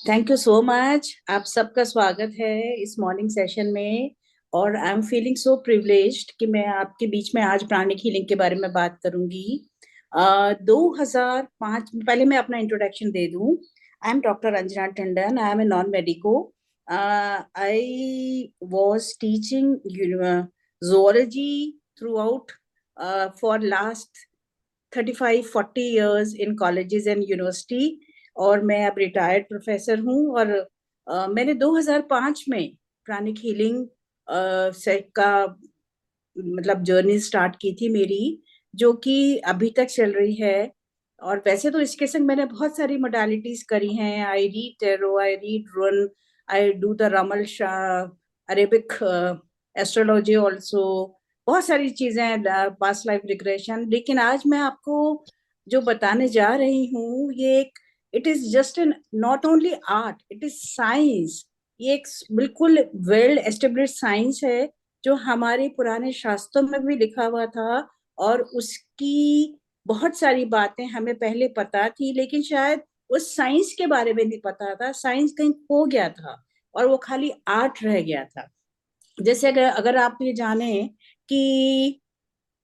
Thank you so much. आप सबका स्वागत है इस मॉर्निंग सेशन में। और I am feeling so privileged कि मैं आपके बीच में आज प्राणिक हीलिंग के बारे में बात करूंगी। 2005 पहले मैं अपना इंट्रोडक्शन दे दूं। I am doctor Anjana Tandon. I am a non medico. I was teaching zoology throughout for last 35-40 years in colleges and university। और मैं अब रिटायर्ड प्रोफेसर हूँ। और मैंने 2005 में प्राणिक हीलिंग से का मतलब जर्नी स्टार्ट की थी मेरी, जो कि अभी तक चल रही है। और वैसे तो इसके संग मैंने बहुत सारी मोडालिटीज करी हैं। I read tarot, I read rune, I do the रमल शाह अरेबिक एस्ट्रोलॉजी ऑल्सो, बहुत सारी चीजें, पास्ट लाइफ रिग्रेशन। लेकिन आज मैं आपको जो बताने जा रही हूँ ये एक, it is just an not only art, it is science. ये एक बिल्कुल वेल एस्टेब्लिश साइंस है, जो हमारे पुराने शास्त्रों में भी लिखा हुआ था। और उसकी बहुत सारी बातें हमें पहले पता थी, लेकिन शायद उस साइंस के बारे में नहीं पता था। साइंस कहीं खो गया था और वो खाली आर्ट रह गया था। जैसे अगर अगर आप ये जाने कि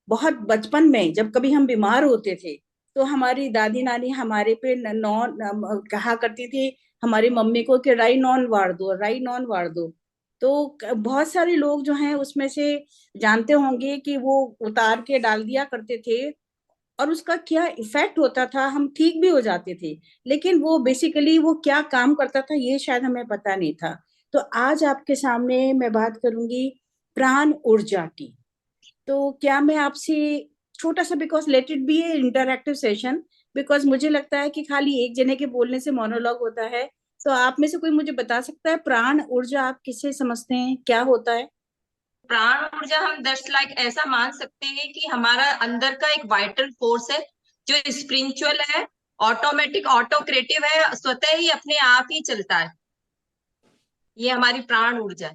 बहुत बचपन में जब कभी हम बीमार होते थे, तो हमारी दादी नानी हमारे पे नॉन कहा करती थी हमारी मम्मी को कि राई नॉन वार दो, राई नॉन वार दो। तो बहुत सारे लोग जो हैं उसमें से जानते होंगे कि वो उतार के डाल दिया करते थे, और उसका क्या इफेक्ट होता था, हम ठीक भी हो जाते थे। लेकिन वो बेसिकली वो क्या काम करता था ये शायद हमें पता नहीं था। तो आज आपके सामने मैं बात करूंगी प्राण ऊर्जा की। तो क्या मैं आपसे छोटा सा, because let it be A interactive session, because मुझे लगता है कि खाली एक जने के बोलने से मोनोलॉग होता है। तो आप में से कोई मुझे बता सकता है प्राण ऊर्जा आप किसे समझते हैं, क्या होता है? प्राण ऊर्जा हम दैट्स लाइक ऐसा मान सकते हैं कि हमारा अंदर का एक वाइटल फोर्स है जो स्पिरिचुअल है, ऑटोमेटिक, ऑटोक्रेटिव है, स्वतः ही अपने आप ही चलता है। ये हमारी प्राण ऊर्जा है।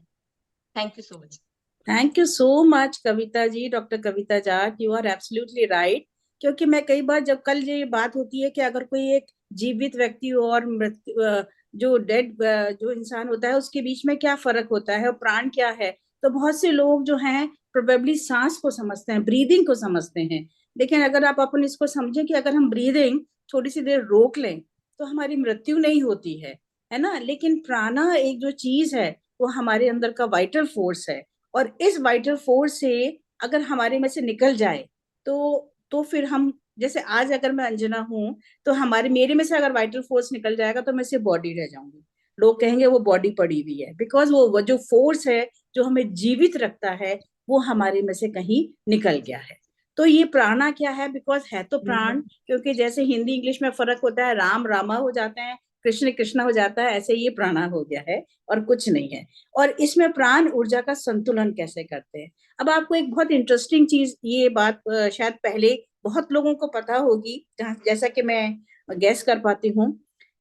Thank you so much. Thank you so much Kavita ji, doctor Kavita Jat, you are absolutely right. क्योंकि मैं कई बार जब कल ये बात होती है कि अगर कोई एक जीवित व्यक्ति हो और मृत्यु जो डेड जो इंसान होता है उसके बीच में क्या फर्क होता है और प्राण क्या है, तो बहुत से लोग जो हैं प्रोबेबली सांस को समझते हैं, ब्रीदिंग को समझते हैं। लेकिन अगर आप अपन इसको समझें कि अगर हम ब्रीदिंग थोड़ी सी देर रोक लें तो हमारी मृत्यु नहीं होती है ना। लेकिन प्राणा एक जो चीज है वो हमारे अंदर का वाइटल फोर्स है। और इस वाइटल फोर्स से अगर हमारे में से निकल जाए तो फिर हम, जैसे आज अगर मैं अंजना हूं, तो हमारे मेरे में से अगर वाइटल फोर्स निकल जाएगा तो मैं सिर्फ बॉडी रह जाऊंगी। लोग कहेंगे वो बॉडी पड़ी हुई है, बिकॉज वो जो फोर्स है जो हमें जीवित रखता है वो हमारे में से कहीं निकल गया है। तो ये प्राणा क्या है, बिकॉज है तो प्राण, क्योंकि जैसे हिंदी इंग्लिश में फर्क होता है, राम रामा हो जाते हैं, कृष्ण कृष्णा हो जाता है, ऐसे ये प्राणा हो गया है और कुछ नहीं है। और इसमें प्राण ऊर्जा का संतुलन कैसे करते हैं। अब आपको एक बहुत इंटरेस्टिंग चीज, ये बात शायद पहले बहुत लोगों को पता होगी, जैसा कि मैं गैस कर पाती हूँ,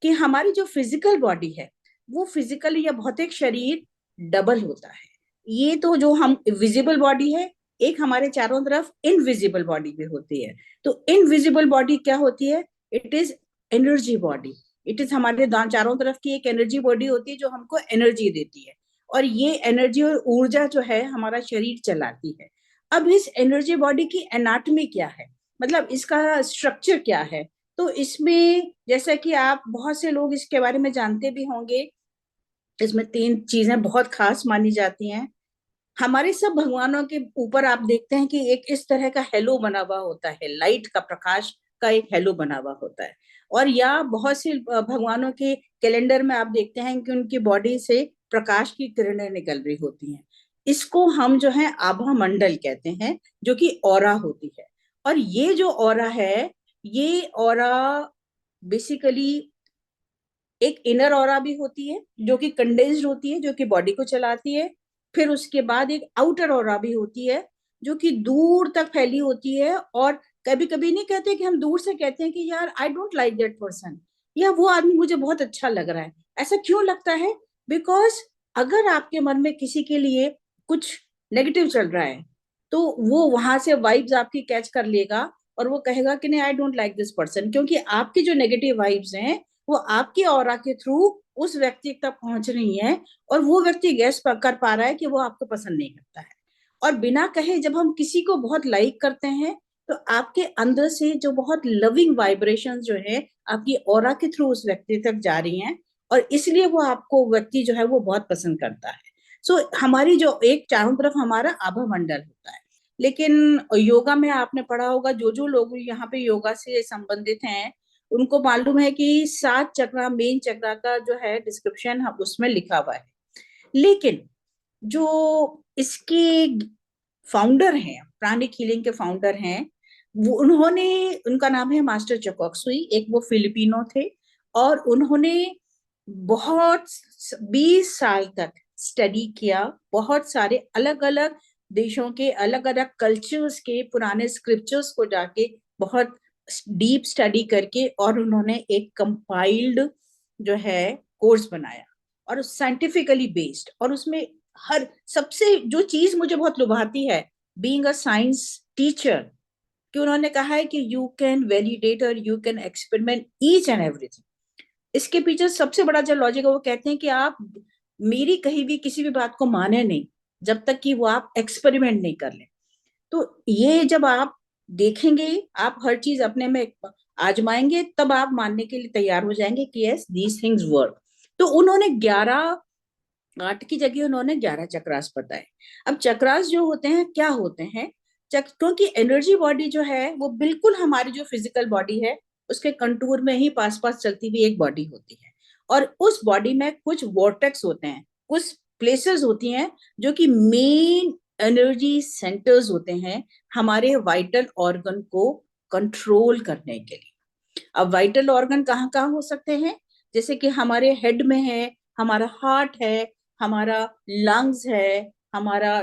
कि हमारी जो फिजिकल बॉडी है वो फिजिकल या भौतिक शरीर डबल होता है। ये तो जो हम विजिबल बॉडी है, एक हमारे चारों तरफ इनविजिबल बॉडी भी होती है। तो इनविजिबल बॉडी क्या होती है? It is energy body. It is हमारे चारों तरफ की एक एनर्जी बॉडी होती है जो हमको एनर्जी देती है। और ये एनर्जी और ऊर्जा जो है हमारा शरीर चलाती है। अब इस एनर्जी बॉडी की एनाटॉमी क्या है, मतलब इसका स्ट्रक्चर क्या है? तो इसमें जैसा कि आप बहुत से लोग इसके बारे में जानते भी होंगे, इसमें तीन चीजें बहुत खास मानी जाती हैं। हमारे सब भगवानों के ऊपर आप देखते हैं कि एक इस तरह का हेलो बना हुआ होता है, लाइट का, प्रकाश का एक हेलो बना हुआ होता है। और या बहुत से भगवानों के कैलेंडर में आप देखते हैं कि उनकी बॉडी से प्रकाश की किरणें निकल रही होती हैं। इसको हम जो है आभा मंडल कहते हैं, जो कि ऑरा होती है। और ये जो ऑरा है, ये ऑरा बेसिकली एक इनर ऑरा भी होती है जो कि कंडेंस्ड होती है, जो कि बॉडी को चलाती है। फिर उसके बाद एक आउटर ऑरा भी होती है जो कि दूर तक फैली होती है। और कभी कभी नहीं कहते कि हम दूर से कहते हैं कि यार I don't like that person, या वो आदमी मुझे बहुत अच्छा लग रहा है। ऐसा क्यों लगता है? बिकॉज अगर आपके मन में किसी के लिए कुछ नेगेटिव चल रहा है, तो वो वहां से वाइब्स आपकी कैच कर लेगा और वो कहेगा कि नहीं, I don't like this person, क्योंकि आपकी जो नेगेटिव वाइब्स हैं वो आपके ऑरा के थ्रू उस व्यक्ति तक पहुंच रही है, और वो व्यक्ति गैस कर पा रहा है कि वो आपको पसंद नहीं करता है। और बिना कहे जब हम किसी को बहुत लाइक करते हैं, तो आपके अंदर से जो बहुत लविंग वाइब्रेशंस जो है आपकी ऑरा के थ्रू उस व्यक्ति तक जा रही हैं, और इसलिए वो आपको व्यक्ति जो है वो बहुत पसंद करता है। सो हमारी जो एक चारों तरफ हमारा आभा मंडल होता है। लेकिन योगा में आपने पढ़ा होगा, जो जो लोग यहाँ पे योगा से संबंधित हैं उनको मालूम है कि 7 चक्रा, मेन चक्रा का जो है डिस्क्रिप्शन उसमें लिखा हुआ है। लेकिन जो इसके फाउंडर हैं, प्राणिक हीलिंग के फाउंडर हैं, वो उन्होंने, उनका नाम है मास्टर चकोक्सुई, एक वो फिलिपिनो थे, और उन्होंने बहुत 20 साल तक स्टडी किया, बहुत सारे अलग अलग देशों के अलग अलग कल्चर्स के पुराने स्क्रिप्चर्स को जाके बहुत डीप स्टडी करके, और उन्होंने एक कंपाइल्ड जो है कोर्स बनाया, और साइंटिफिकली बेस्ड। और उसमें हर सबसे जो चीज मुझे बहुत लुभाती है बीइंग अ साइंस टीचर, कि उन्होंने कहा है कि यू कैन वैलिडेट और you can experiment each and everything. इसके पीछे सबसे बड़ा जो लॉजिक है वो कहते हैं कि आप मेरी कहीं भी किसी भी बात को माने नहीं जब तक कि वो आप एक्सपेरिमेंट नहीं कर ले। तो ये जब आप देखेंगे, आप हर चीज अपने में आजमाएंगे, तब आप मानने के लिए तैयार हो जाएंगे कि यस दीज थिंग्स वर्क। तो उन्होंने 11, 8 की जगह उन्होंने 11 चक्रास बताए। अब चक्रास जो होते हैं क्या होते हैं, क्योंकि एनर्जी बॉडी जो है वो बिल्कुल हमारी जो फिजिकल बॉडी है उसके कंटूर में ही पास पास चलती हुई एक बॉडी होती है, और उस बॉडी में कुछ वॉर्टेक्स होते हैं, कुछ प्लेसेस होती हैं जो कि मेन एनर्जी सेंटर्स होते हैं हमारे वाइटल ऑर्गन को कंट्रोल करने के लिए। अब वाइटल ऑर्गन कहाँ कहाँ हो सकते हैं, जैसे कि हमारे हेड में है, हमारा हार्ट है, हमारा लंग्स है, हमारा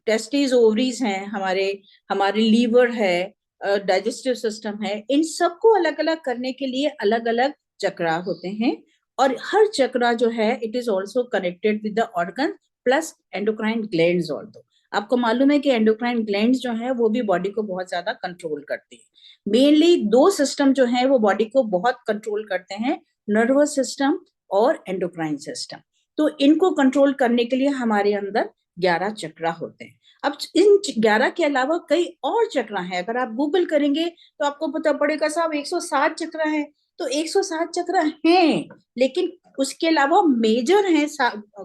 टेस्टिस ओवरीज हैं, हमारे हमारे लीवर है, डाइजेस्टिव सिस्टम है। इन सबको अलग अलग करने के लिए अलग अलग चक्रा होते हैं, और हर चक्रा जो है it is also connected with the organ plus endocrine glands also. आपको मालूम है कि एंडोक्राइन ग्लैंड्स जो है वो भी बॉडी को बहुत ज्यादा कंट्रोल करती है। मेनली 2 सिस्टम जो है वो बॉडी को बहुत कंट्रोल करते हैं, नर्वस सिस्टम और एंडोक्राइन सिस्टम। तो इनको कंट्रोल करने के लिए हमारे अंदर 11 चक्रा होते हैं। अब इन 11 के अलावा कई और चक्र हैं, अगर आप गूगल करेंगे तो आपको पता पड़ेगा साहब 107 चक्र हैं। तो 107 चक्र हैं, लेकिन उसके अलावा मेजर हैं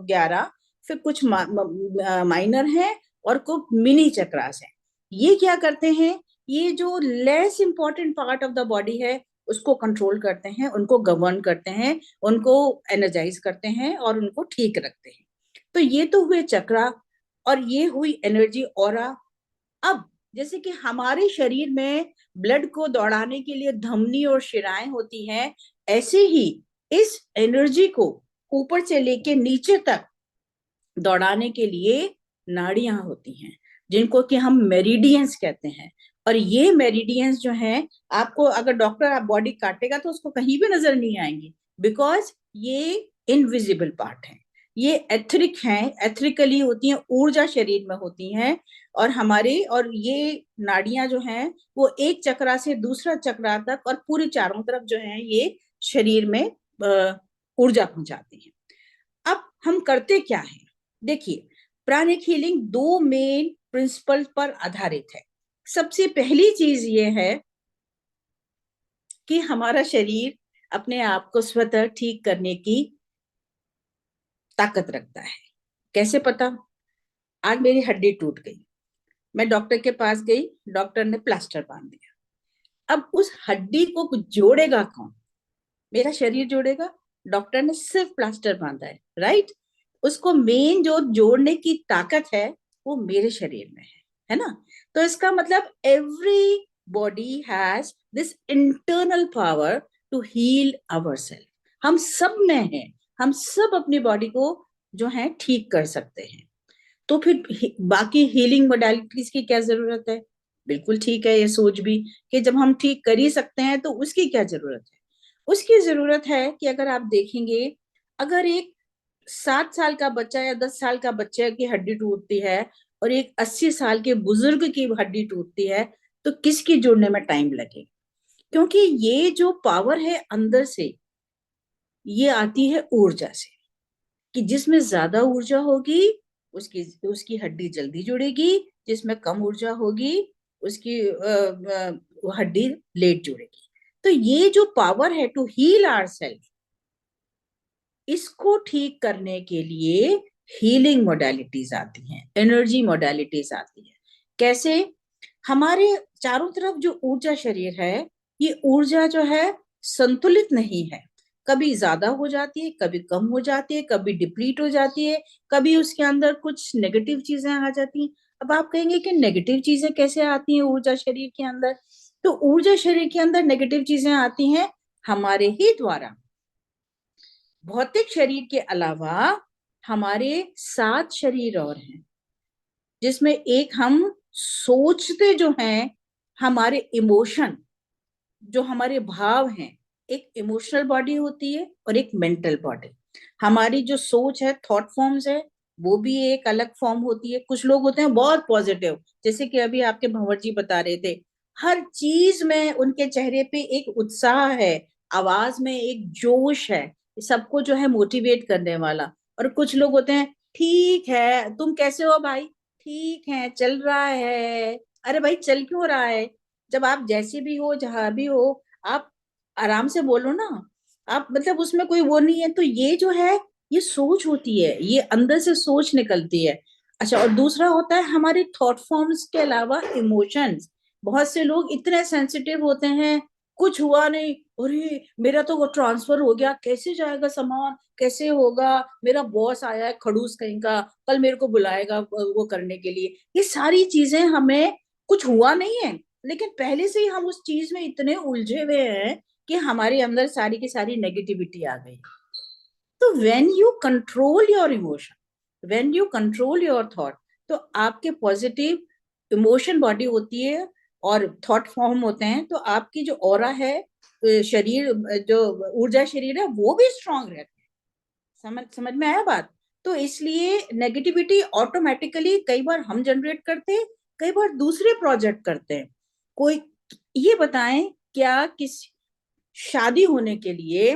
11, फिर कुछ माइनर हैं, और कुछ मिनी चक्रास हैं। ये क्या करते हैं, ये जो less important part of the body है उसको कंट्रोल करते हैं, उनको गवर्न करते हैं, उनको एनर्जाइज करते हैं, और उनको ठीक रखते हैं। तो ये तो हुए चक्रा, और ये हुई एनर्जी ऑरा। अब जैसे कि हमारे शरीर में ब्लड को दौड़ाने के लिए धमनी और शिराएं होती हैं, ऐसे ही इस एनर्जी को ऊपर से लेके नीचे तक दौड़ाने के लिए नाड़ियां होती हैं, जिनको कि हम मेरिडियंस कहते हैं। और ये मेरिडियंस जो हैं, आपको अगर डॉक्टर आप बॉडी काटेगा तो उसको कहीं भी नजर नहीं आएंगे, बिकॉज ये इनविजिबल पार्ट है। ये एथरिक हैं, एथरिकली होती हैं, ऊर्जा शरीर में होती हैं। और हमारे, और ये नाड़ियां जो हैं वो एक चक्रा से दूसरा चक्रा तक और पूरी चारों तरफ जो है ये शरीर में ऊर्जा पहुंचाती हैं। अब हम करते क्या है, देखिए, प्राणिक हीलिंग 2 मेन प्रिंसिपल पर आधारित है। सबसे पहली चीज ये है कि हमारा शरीर अपने आप को स्वतः ठीक करने की ताकत रखता है। कैसे पता, आज मेरी हड्डी टूट गई, मैं डॉक्टर के पास गई, डॉक्टर ने प्लास्टर बांध दिया। अब उस हड्डी को जोड़ेगा कौन, मेरा शरीर जोड़ेगा, डॉक्टर ने सिर्फ प्लास्टर बांधा है, राइट। उसको मेन जो जोड़ने की ताकत है वो मेरे शरीर में है ना। तो इसका मतलब everybody has this internal power to heal ourselves. हम सब में है, हम सब अपनी बॉडी को जो है ठीक कर सकते हैं। तो फिर बाकी हीलिंग मोडालिटीज की क्या जरूरत है, बिल्कुल ठीक है ये सोच भी, कि जब हम ठीक कर ही सकते हैं तो उसकी क्या जरूरत है। उसकी जरूरत है कि अगर आप देखेंगे, अगर एक 7 साल का बच्चा या 10 साल का बच्चे की हड्डी टूटती है और एक 80 साल के बुजुर्ग की हड्डी टूटती है, तो किसकी जोड़ने में टाइम लगेगा। क्योंकि ये जो पावर है अंदर से, ये आती है ऊर्जा से, कि जिसमें ज्यादा ऊर्जा होगी उसकी उसकी हड्डी जल्दी जुड़ेगी, जिसमें कम ऊर्जा होगी उसकी हड्डी लेट जुड़ेगी। तो ये जो पावर है टू हील आवर सेल्फ, इसको ठीक करने के लिए हीलिंग मोडालिटीज आती हैं, एनर्जी मोडालिटीज आती है। कैसे? हमारे चारों तरफ जो ऊर्जा शरीर है, ये ऊर्जा जो है संतुलित नहीं है, कभी ज्यादा हो जाती है, कभी कम हो जाती है, कभी डिप्लीट हो जाती है, कभी उसके अंदर कुछ नेगेटिव चीजें आ जाती हैं। अब आप कहेंगे कि नेगेटिव चीजें कैसे आती हैं ऊर्जा शरीर के अंदर? तो ऊर्जा शरीर के अंदर नेगेटिव चीजें आती हैं हमारे ही द्वारा। भौतिक शरीर के अलावा हमारे 7 शरीर और हैं, जिसमें एक हम सोचते जो हैं, हमारे इमोशन, जो हमारे भाव हैं, एक इमोशनल बॉडी होती है और एक मेंटल बॉडी। हमारी जो सोच है, थॉट फॉर्म्स है, वो भी एक अलग फॉर्म होती है। कुछ लोग होते हैं बहुत पॉजिटिव, जैसे कि अभी आपके भंवर जी बता रहे थे, हर चीज में उनके चेहरे पे एक उत्साह है, आवाज में एक जोश है, सबको जो है मोटिवेट करने वाला। और कुछ लोग होते हैं, ठीक है तुम कैसे हो भाई, ठीक है चल रहा है। अरे भाई चल क्यों रहा है? जब आप जैसे भी हो, जहां भी हो, आप आराम से बोलो ना। आप मतलब उसमें कोई वो नहीं है। तो ये जो है, ये सोच होती है, ये अंदर से सोच निकलती है। अच्छा, और दूसरा होता है हमारे थॉट फॉर्म्स के अलावा इमोशंस। बहुत से लोग इतने सेंसिटिव होते हैं, कुछ हुआ नहीं, अरे मेरा तो वो ट्रांसफर हो गया, कैसे जाएगा सामान, कैसे होगा, मेरा बॉस आया है खड़ूस कहीं का, कल मेरे को बुलाएगा वो करने के लिए। ये सारी चीजें, हमें कुछ हुआ नहीं है, लेकिन पहले से ही हम उस चीज में इतने उलझे हुए हैं कि हमारे अंदर सारी की सारी नेगेटिविटी आ गई। तो when you control your emotion, when you control your thought, तो आपके पॉजिटिव इमोशन बॉडी होती है और थॉट फॉर्म होते हैं, तो आपकी जो ऑरा है, शरीर, जो ऊर्जा शरीर है, वो भी स्ट्रांग रहता है। समझ समझ में आया बात? तो इसलिए नेगेटिविटी ऑटोमेटिकली कई बार हम जनरेट करते हैं, कई बार दूसरे प्रोजेक्ट करते हैं। कोई ये बताएं, क्या किस शादी होने के लिए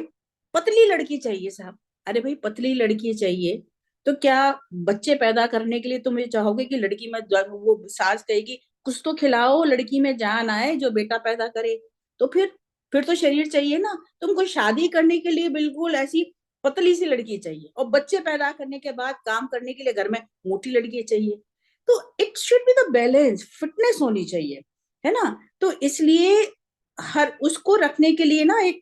पतली लड़की चाहिए साहब? अरे भाई पतली लड़की चाहिए, तो क्या बच्चे पैदा करने के लिए तुम ये चाहोगे कि लड़की में वो सास कहेगी कुछ तो खिलाओ, लड़की में जान आए जो बेटा पैदा करे? तो फिर तो शरीर चाहिए ना। तुमको शादी करने के लिए बिल्कुल ऐसी पतली सी लड़की चाहिए, और बच्चे पैदा करने के बाद काम करने के लिए घर में मोटी लड़की चाहिए। तो it should be the balance, fitness होनी चाहिए, है ना? तो इसलिए हर उसको रखने के लिए ना एक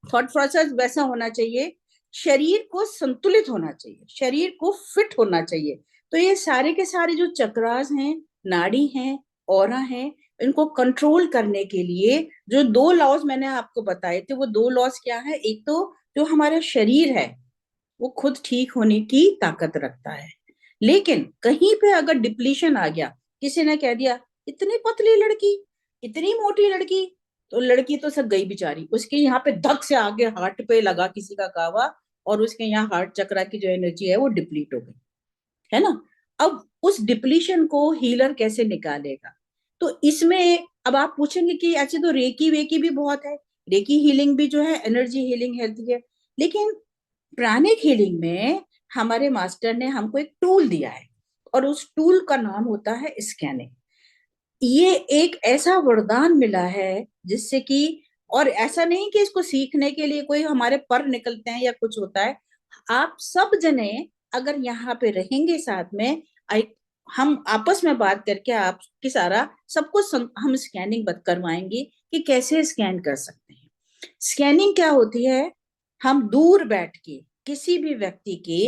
थॉट प्रोसेस वैसा होना चाहिए, शरीर को संतुलित होना चाहिए, शरीर को फिट होना चाहिए। तो ये सारे के सारे जो चक्रास हैं, नाड़ी हैं, ऑरा हैं, इनको कंट्रोल करने के लिए जो 2 लॉज मैंने आपको बताए थे, वो 2 लॉज क्या है? एक तो जो हमारा शरीर है, वो खुद ठीक होने की ताकत रखता है, लेकिन कहीं पे अगर डिप्लीशन आ गया, किसी ने कह दिया इतनी पतली लड़की, इतनी मोटी लड़की, तो लड़की तो सब गई बेचारी, उसके यहाँ पे धक से आगे हार्ट पे लगा किसी का कावा, और उसके यहाँ हार्ट चक्रा की जो एनर्जी है वो डिप्लीट हो गई, है ना? अब उस डिप्लीशन को हीलर कैसे निकालेगा? तो इसमें अब आप पूछेंगे कि अच्छा, तो रेकी वेकी भी बहुत है, रेकी हीलिंग भी जो है एनर्जी हीलिंग हेल्थ है, लेकिन प्राणिक हीलिंग में हमारे मास्टर ने हमको एक टूल दिया है, और उस टूल का नाम होता है स्कैनिंग। ये एक ऐसा वरदान मिला है जिससे कि, और ऐसा नहीं कि इसको सीखने के लिए कोई हमारे पर निकलते हैं या कुछ होता है। आप सब जने अगर यहाँ पे रहेंगे साथ में, हम आपस में बात करके आपकी सारा सबको हम स्कैनिंग करवाएंगे कि कैसे स्कैन कर सकते हैं। स्कैनिंग क्या होती है? हम दूर बैठ के किसी भी व्यक्ति के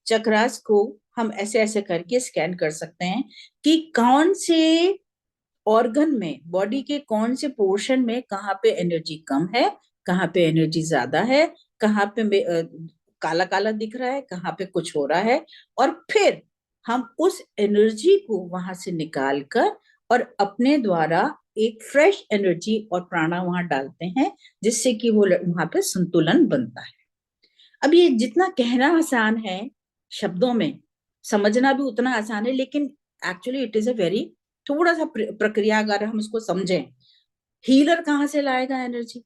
चक्रास को हम ऐसे ऐसे करके स्कैन कर सकते हैं कि कौन से ऑर्गन में, बॉडी के कौन से पोर्शन में कहाँ पे एनर्जी कम है, कहाँ पे एनर्जी ज्यादा है, कहाँ पे काला काला दिख रहा है, कहाँ पे कुछ हो रहा है। और फिर हम उस एनर्जी को वहां से निकाल कर और अपने द्वारा एक फ्रेश एनर्जी और प्राणा वहां डालते हैं, जिससे कि वो वहां पे संतुलन बनता है। अब ये जितना कहना आसान है शब्दों में, समझना भी उतना आसान है, लेकिन actually it is a very, थोड़ा सा प्रक्रिया अगर हम इसको समझें, हीलर कहाँ से लाएगा एनर्जी?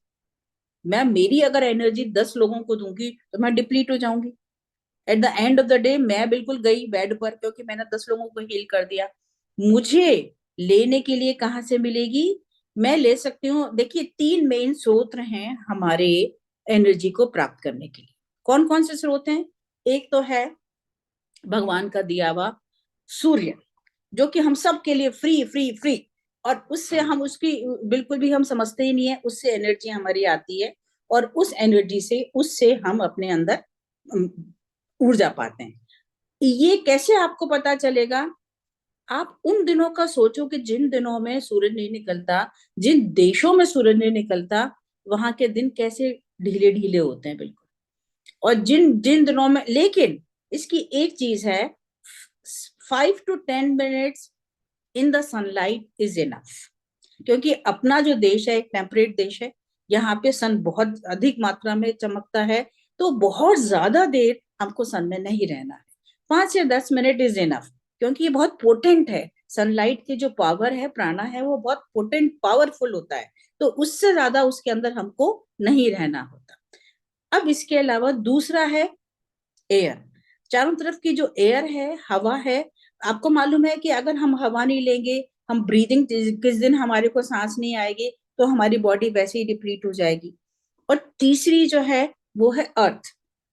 मैं मेरी अगर एनर्जी 10 लोगों को दूंगी तो मैं डिप्लीट हो जाऊंगी। At the end of the day मैं बिल्कुल गई बेड पर, क्योंकि मैंने 10 लोगों को हील कर दिया। मुझे लेने के लिए कहाँ से मिलेगी? मैं ले सकती हूँ। देखिए, 3 मेन स्रोत हैं हमारे एनर्जी को प्राप्त करने के लिए। कौन कौन से स्रोत हैं? एक तो है भगवान का दिया हुआ सूर्य, जो कि हम सब के लिए फ्री फ्री फ्री, और उससे हम उसकी बिल्कुल भी हम समझते ही नहीं है, उससे एनर्जी हमारी आती है, और उस एनर्जी से उससे हम अपने अंदर ऊर्जा पाते हैं। ये कैसे आपको पता चलेगा? आप उन दिनों का सोचो कि जिन दिनों में सूरज नहीं निकलता, जिन देशों में सूरज नहीं निकलता, वहां के दिन कैसे ढीले ढीले होते हैं बिल्कुल। और जिन जिन दिनों में, लेकिन इसकी एक चीज है, 5 to 10 minutes in the sunlight is enough. क्योंकि अपना जो देश है एक टेम्परेट देश है, यहाँ पे सन बहुत अधिक मात्रा में चमकता है, तो बहुत ज्यादा देर हमको सन में नहीं रहना है। 5 से 10 मिनट इज इनफ, क्योंकि ये बहुत पोटेंट है। सनलाइट की जो पावर है, प्राणा है, वो बहुत पोटेंट पावरफुल होता है, तो उससे ज्यादा उसके अंदर हमको नहीं रहना होता। अब इसके अलावा दूसरा है एयर। चारों तरफ की जो एयर है, हवा है, आपको मालूम है कि अगर हम हवा नहीं लेंगे, हम ब्रीदिंग, किस दिन हमारे को सांस नहीं आएगी, तो हमारी बॉडी वैसे ही डिप्लीट हो जाएगी। और तीसरी जो है वो है अर्थ।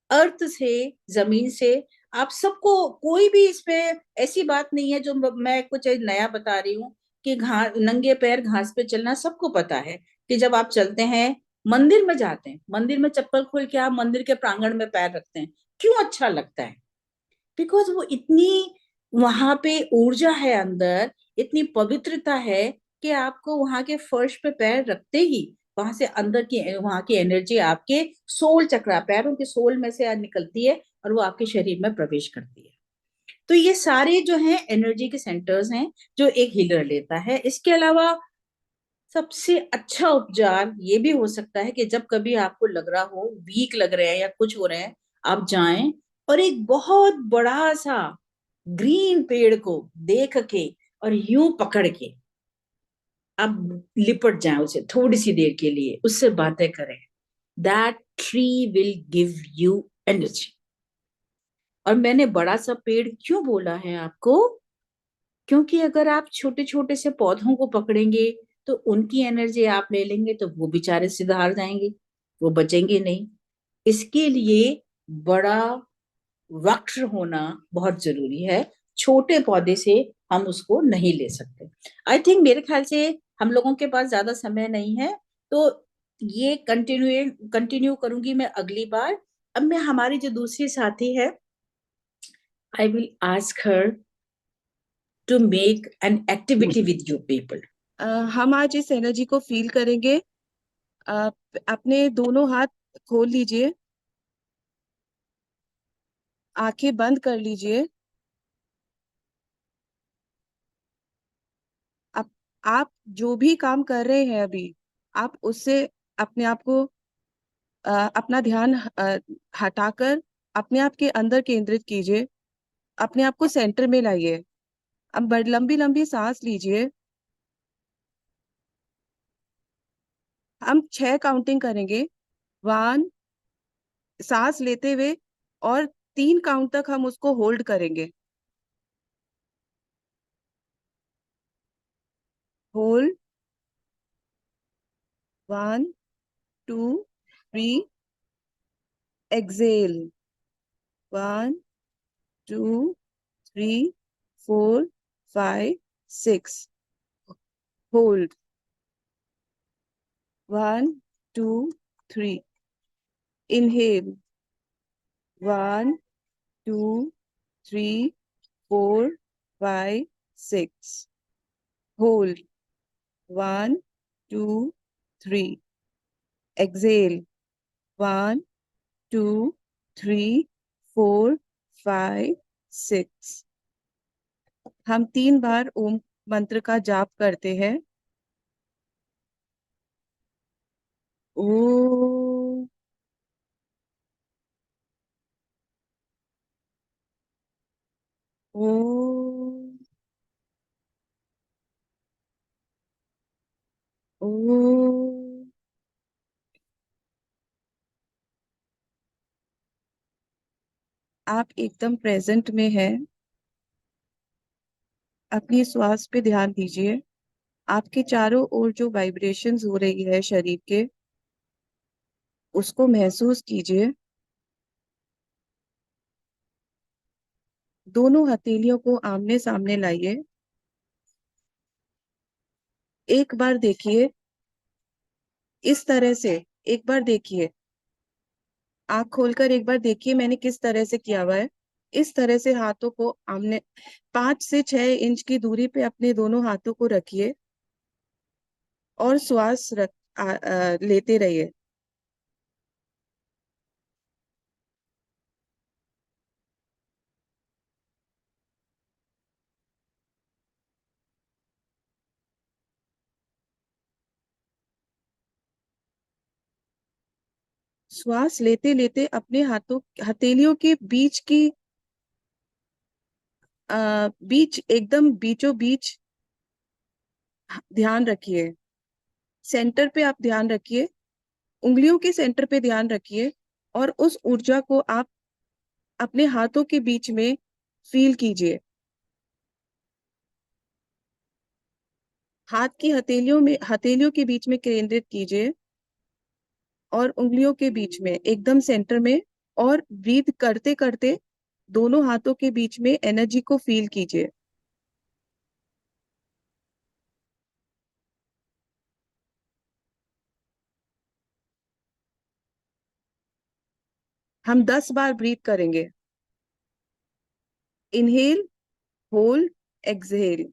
अर्थ से, जमीन से, आप सबको, कोई भी इस पे ऐसी बात नहीं है जो मैं कुछ नया बता रही हूँ, कि नंगे पैर घास पे चलना सबको पता है। कि जब आप चलते हैं, मंदिर में जाते हैं, मंदिर में चप्पल खोल के आप मंदिर के प्रांगण में पैर रखते हैं, क्यों अच्छा लगता है? बिकॉज वो इतनी, वहां पे ऊर्जा है अंदर, इतनी पवित्रता है, कि आपको वहां के फर्श पे पैर रखते ही वहां से अंदर की, वहां की एनर्जी आपके सोल चक्रा, पैरों के सोल में से निकलती है, और वो आपके शरीर में प्रवेश करती है। तो ये सारे जो हैं एनर्जी के सेंटर्स हैं, जो एक हीलर लेता है। इसके अलावा सबसे अच्छा उपचार ये भी हो सकता है कि जब कभी आपको लग रहा हो, वीक लग रहे हैं या कुछ हो रहे हैं, आप जाएं और एक बहुत बड़ा सा ग्रीन पेड़ को देख के और यूं पकड़ के आप लिपट जाएं उसे थोड़ी सी देर के लिए, उससे बातें करें। That tree will give you energy. और मैंने बड़ा सा पेड़ क्यों बोला है आपको? क्योंकि अगर आप छोटे छोटे से पौधों को पकड़ेंगे, तो उनकी एनर्जी आप ले लेंगे, तो वो बेचारे सीधा हार जाएंगे, वो बचेंगे नहीं। इसके लिए बड़ा वृक्ष होना बहुत जरूरी है। छोटे पौधे से हम उसको नहीं ले सकते। आई थिंक, मेरे ख्याल से हम लोगों के पास ज्यादा समय नहीं है, तो ये कंटिन्यू करूंगी मैं अगली बार। अब मैं हमारी जो दूसरी साथी है, I will ask her to make an activity with you people. हम आज इस एनर्जी को फील करेंगे। आप अपने दोनों हाथ खोल लीजिए, आंखें बंद कर लीजिए। आप आप जो भी काम कर रहे हैं अभी, आप उससे अपने आप को, अपना ध्यान हटाकर अपने आप के अंदर केंद्रित कीजिए। अपने आप को सेंटर में लाइए। अब बड़ लंबी लंबी सांस लीजिए। हम 6 काउंटिंग करेंगे। 1, सांस लेते हुए, और 3 काउंट तक हम उसको होल्ड करेंगे। Hold. 1, 2, 3, exhale. 1, 2, 3, 4, 5, 6, hold. 1, 2, 3, inhale. 1, 2, 3, 4, 5, 6, hold. 1, 2, 3, exhale. 1, 2, 3, 4, 5, 6। हम 3 बार ओम मंत्र का जाप करते हैं। ओ, ओ, ओ। आप एकदम प्रेजेंट में हैं। अपनी श्वास पे ध्यान दीजिए। आपके चारों ओर जो वाइब्रेशंस हो रही है शरीर के, उसको महसूस कीजिए। दोनों हथेलियों को आमने सामने लाइए। एक बार देखिए, इस तरह से एक बार देखिए। आंख खोलकर एक बार देखिए मैंने किस तरह से किया हुआ है। इस तरह से हाथों को आमने 5 से 6 इंच की दूरी पे अपने दोनों हाथों को रखिए और श्वास लेते रहिए। श्वास लेते लेते अपने हाथों हथेलियों के बीच की बीच एकदम बीचों बीच ध्यान रखिए। सेंटर पे आप ध्यान रखिए, उंगलियों के सेंटर पे ध्यान रखिए और उस ऊर्जा को आप अपने हाथों के बीच में फील कीजिए। हाथ की हथेलियों के बीच में केंद्रित कीजिए और उंगलियों के बीच में एकदम सेंटर में, और ब्रीथ करते करते दोनों हाथों के बीच में एनर्जी को फील कीजिए। हम 10 बार ब्रीथ करेंगे। Inhale, hold, exhale.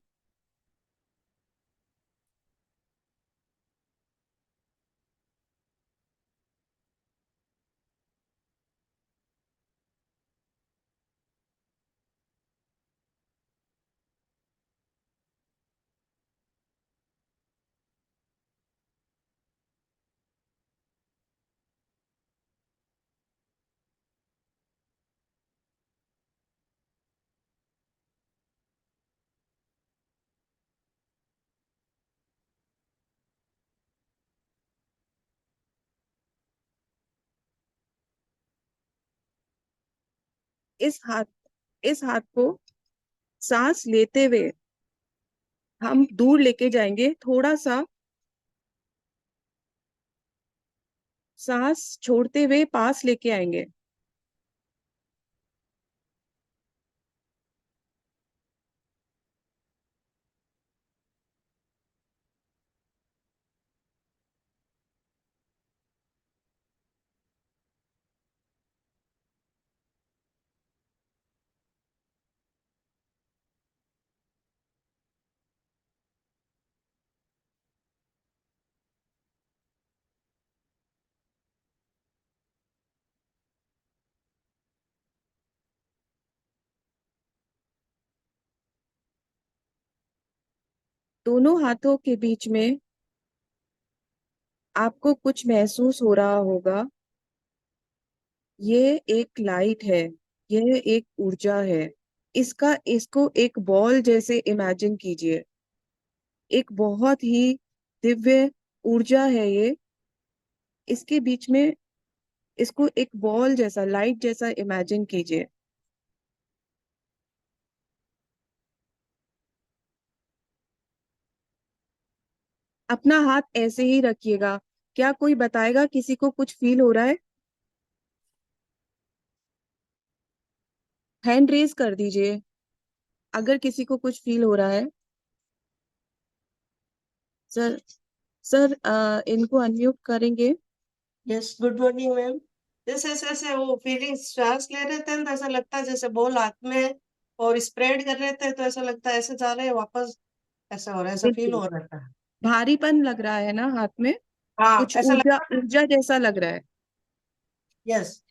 इस हाथ को सांस लेते हुए हम दूर लेके जाएंगे थोड़ा सा। सांस छोड़ते हुए पास लेके आएंगे। दोनों हाथों के बीच में आपको कुछ महसूस हो रहा होगा। ये एक लाइट है, यह एक ऊर्जा है। इसको एक बॉल जैसे इमेजिन कीजिए। एक बहुत ही दिव्य ऊर्जा है ये। इसके बीच में इसको एक बॉल जैसा, लाइट जैसा इमेजिन कीजिए। अपना हाथ ऐसे ही रखिएगा। क्या कोई बताएगा किसी को कुछ फील हो रहा है? हैंड रेज कर दीजिए अगर किसी को कुछ फील हो रहा है। सर, इनको अनम्यूट करेंगे। Yes, good morning ma'am. जैसे ऐसे ऐसे वो फीलिंग, श्वास ले रहे थे तो ऐसा लगता है जैसे बॉल हाथ में है, और स्प्रेड कर रहे थे तो ऐसा लगता है ऐसे जा रहे हैं वापस, ऐसा हो रहा है, ऐसा फील बिल्कुल हो रहा था। भारीपन लग रहा है ना हाथ में? हाँ, कुछ ऐसा ऊर्जा लगता है। ऊर्जा जैसा लग रहा है। यस।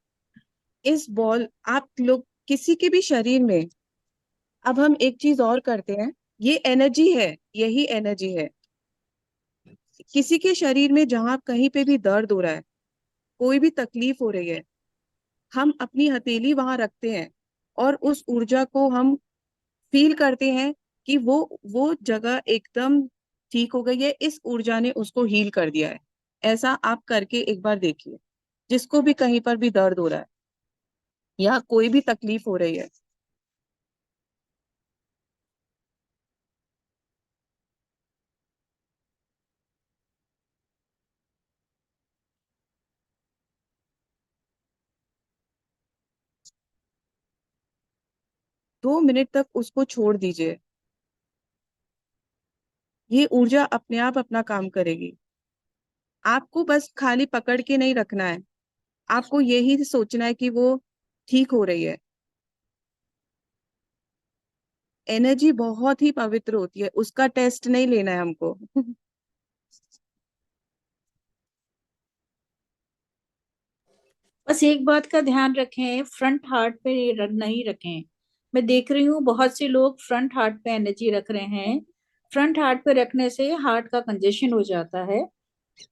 इस बॉल आप लोग किसी के भी शरीर में, अब हम एक चीज और करते हैं। ये एनर्जी है, यही एनर्जी है। किसी के शरीर में जहां कहीं पे भी दर्द हो रहा है, कोई भी तकलीफ हो रही है, हम अपनी हथेली वहां रखते हैं और उस ऊर्जा को हम फील करते हैं कि वो जगह एकदम ठीक हो गई है। इस ऊर्जा ने उसको हील कर दिया है। ऐसा आप करके एक बार देखिए, जिसको भी कहीं पर भी दर्द हो रहा है। या कोई भी तकलीफ हो रही है, दो मिनट तक उसको छोड़ दीजिए। ये ऊर्जा अपने आप अपना काम करेगी। आपको बस खाली पकड़ के नहीं रखना है, आपको यही सोचना है कि वो ठीक हो रही है। एनर्जी बहुत ही पवित्र होती है, उसका टेस्ट नहीं लेना है हमको। बस एक बात का ध्यान रखें, फ्रंट हार्ट पे नहीं रखें। मैं देख रही हूँ बहुत से लोग फ्रंट हार्ट पे एनर्जी रख रहे हैं। फ्रंट हार्ट पे रखने से हार्ट का कंजेशन हो जाता है।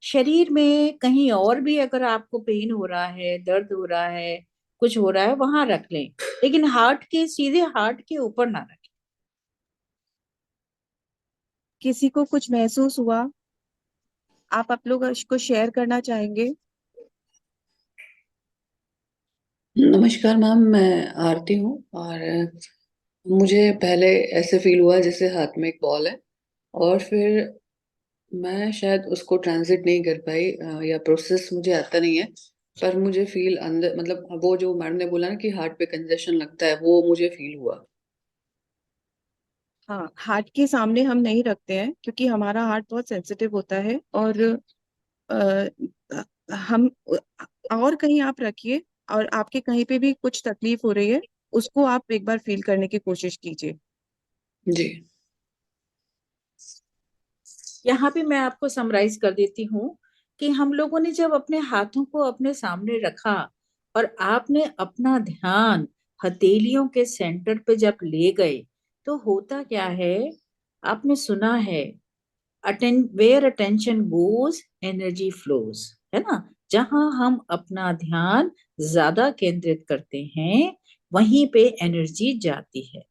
शरीर में कहीं और भी अगर आपको पेन हो रहा है, दर्द हो रहा है, कुछ हो रहा है, वहां रख लें, लेकिन हार्ट के सीधे हार्ट के ऊपर ना रखें। किसी को कुछ महसूस हुआ, आप लोग इसको शेयर करना चाहेंगे? नमस्कार मैम, मैं आरती हूँ। और मुझे पहले ऐसे फील हुआ जैसे हाथ में एक बॉल है, और फिर मैं शायद उसको ट्रांजिट नहीं कर पाई, या प्रोसेस मुझे आता नहीं है। पर मुझे फील अंदर, मतलब वो जो मैडम ने बोला ना कि हार्ट पे कंजेशन लगता है, वो मुझे फील हुआ। हाँ, हार्ट के सामने हम नहीं रखते हैं क्योंकि हमारा हार्ट बहुत सेंसिटिव होता है। और हम और कहीं आप रखिए, और आपके कहीं पे भी कुछ तकलीफ हो रही है, उसको आप एक बार फील करने की कोशिश कीजिए। जी। यहाँ पे मैं आपको समराइज कर देती हूँ कि हम लोगों ने जब अपने हाथों को अपने सामने रखा और आपने अपना ध्यान हथेलियों के सेंटर पे जब ले गए, तो होता क्या है, आपने सुना है, where attention goes energy flows, है ना। जहां हम अपना ध्यान ज्यादा केंद्रित करते हैं, वहीं पे एनर्जी जाती है।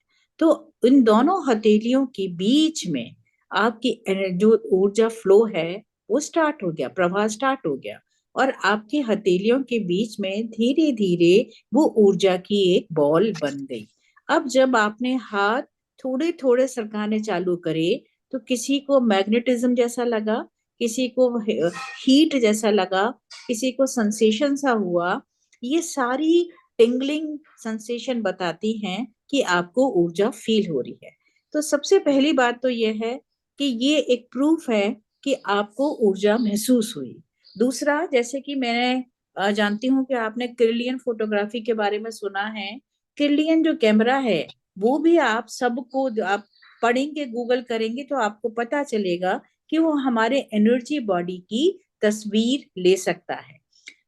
तो इन दोनों हथेलियों के बीच में आपकी जो ऊर्जा फ्लो है, वो स्टार्ट हो गया, प्रवाह स्टार्ट हो गया, और आपकी हथेलियों के बीच में धीरे धीरे वो ऊर्जा की एक बॉल बन गई। अब जब आपने हाथ थोड़े थोड़े सरकाने चालू करे, तो किसी को मैग्नेटिज्म जैसा लगा, किसी को हीट जैसा लगा, किसी को सेंसेशन सा हुआ। ये सारी टिंगलिंग सेंसेशन बताती हैं कि आपको ऊर्जा फील हो रही है। तो सबसे पहली बात तो ये है कि ये एक प्रूफ है कि आपको ऊर्जा महसूस हुई। दूसरा, जैसे कि मैं जानती हूँ कि आपने क्रिलियन फोटोग्राफी के बारे में सुना है। क्रिलियन जो कैमरा है, वो भी आप सबको, आप पढ़ेंगे, गूगल करेंगे, तो आपको पता चलेगा कि वो हमारे एनर्जी बॉडी की तस्वीर ले सकता है।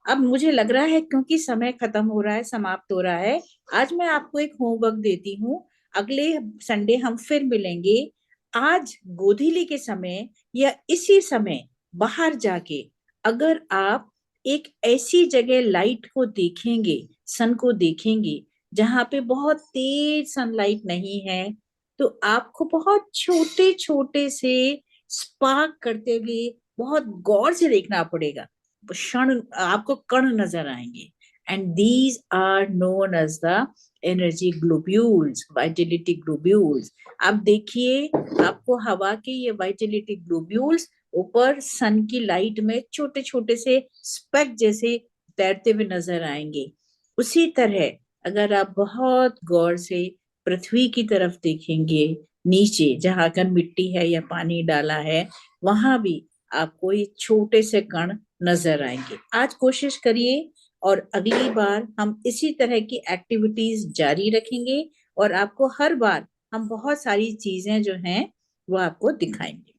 अब मुझे लग रहा है क्योंकि समय खत्म हो रहा है, समाप्त हो रहा है, आज मैं आपको एक होमवर्क देती हूँ। अगले संडे हम फिर मिलेंगे। आज गोधूली के समय या इसी समय बाहर जाके अगर आप एक ऐसी जगह लाइट को देखेंगे, सन को देखेंगे, जहां पे बहुत तेज सनलाइट नहीं है, तो आपको बहुत छोटे छोटे से स्पार्क करते हुए बहुत गौर से देखना पड़ेगा। क्षण आपको कण नजर आएंगे, and these are known as the energy globules, vitality globules. आप देखिए, आपको हवा के ये वाइटलिटी ग्लोब्यूल्स ऊपर सन की लाइट में छोटे छोटे से स्पेक जैसे तैरते हुए नजर आएंगे। उसी तरह अगर आप बहुत गौर से पृथ्वी की तरफ देखेंगे, नीचे जहां पर मिट्टी है या पानी डाला है, वहां भी आपको ये छोटे से कण नजर आएंगे। आज कोशिश करिए, और अगली बार हम इसी तरह की एक्टिविटीज जारी रखेंगे, और आपको हर बार हम बहुत सारी चीजें जो हैं वो आपको दिखाएंगे।